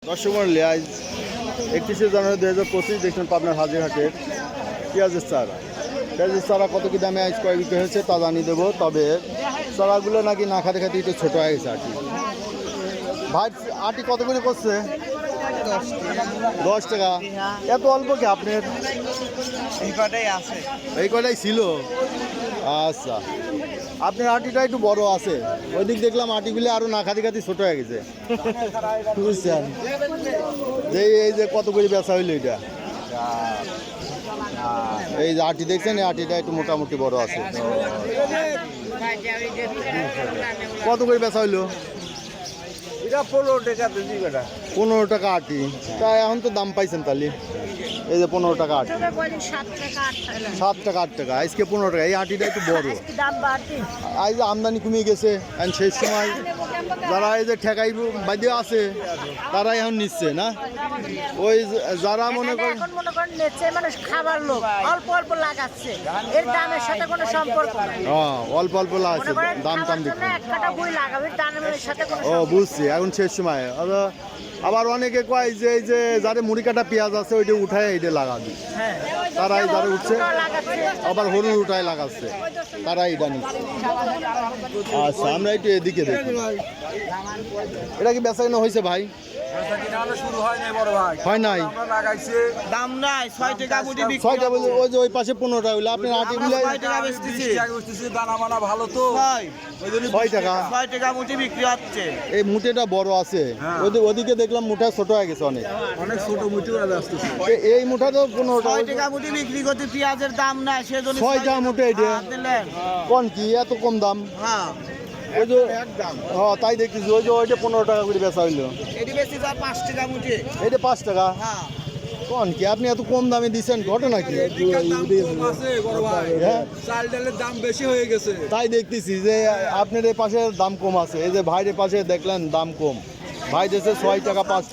দর্শক মণ্ডলী, আজ 31শে জানুয়ারি 2025 দেখছেন পাবনার হাজিরহাটের পেঁয়াজের চারা। পেঁয়াজের চারা কত কি দামে আজ কয় বিক্রি হয়েছে তা জানিয়ে দেবো। তবে চারাগুলো নাকি না খাতে খাতে একটু ছোটো হয়ে গেছে আটি। ভাই আটি কত করে করছে? 10 টাকা। এত অল্প কি আপনার? এই কটাই ছিল। আচ্ছা, আপনার আটিটা একটু বড় আছে, ওই দিক দেখলাম আটিগুলো আরো না খাতি খাতি ছোট হয়ে গেছে। বুঝছেন যে এই যে কত করে বেচা হইলো এটা, এই যে আটি দেখছেন, এই আটিটা একটু মোটামুটি বড় আছে। কত করে বেচা হইলো? 15 টাকা আটি। তা এখন তো দাম পাইছেন তাহলে? এই যে 15 টাকা আটি, 7 টাকা 8 টাকা, আজকে 15 টাকা। এই আটিটা একটু বড়। আজ আমদানি কমিয়ে গেছে, সেই সময় যারা এই যে ঠেকাই বাদে আছে তারা এখন নিচ্ছে না। ওই যারা মনে করেন মানুষ খাবার লোক অল্প অল্প লাগাচ্ছে, এর দামের সাথে কোনো সম্পর্ক নাই। অল্প অল্প লাগাচ্ছে, দাম টাম দিচ্ছে। ও বুঝছি, এখন শেষ সময়। আবার অনেকে কয় যে এই যে যারে মুড়ি কাটা পেঁয়াজ আছে ওইটা উঠায় এইটা লাগাবে, তারাই যারা উঠছে। আবার হলুদ উঠায় লাগাচ্ছে, তারাই এটা নিচ্ছে। আচ্ছা, আমরা একটু এদিকে দেখি। এটা কি বেচা কেনা হয়েছে ভাই? হয় নাই, দাম নাই। 6 টাকা মুটি বিক্রি। 6 টাকা বলে ওই যে ওই পাশে 15 টাকা হইলো, আপনি আটি মিলাই 6 টাকা বেচতেছি। দানা মানা ভালো তো। 6 টাকা। 6 টাকা মুটি বিক্রি হচ্ছে। এই মুটেটা বড় আছে, ওদিকে দেখলাম মুঠা ছোট হয়ে গেছে অনেক। অনেক ছোট মুটি আসতেছে। এই মুঠা তো 15 6 টাকা। টাকা মুটি বিক্রি করতে পেঁয়াজের দাম নাই, সেজন্য 6 টাকা মুঠে এটা। দিলেন। কোন কি এত কম দাম? হ্যাঁ, ওই যে হ্যাঁ তাই দেখতেছি, ওই যে ওইটা 15 টাকা করে বেচা হইলো। এটি বেশি যা 5 টাকা মুটি। এইটা 5 টাকা। হ্যাঁ, কোন কি আপনি এত কম দামে দিচ্ছেন, ঘটনা কি? হ্যাঁ, চাল ডালের দাম বেশি হয়ে গেছে। তাই দেখতেছি যে আপনার এই পাশে দাম কম আছে, এই যে ভাইয়ের পাশে দেখলেন দাম কম। ভাই দিয়েছে 6 টাকা 5 টাকা।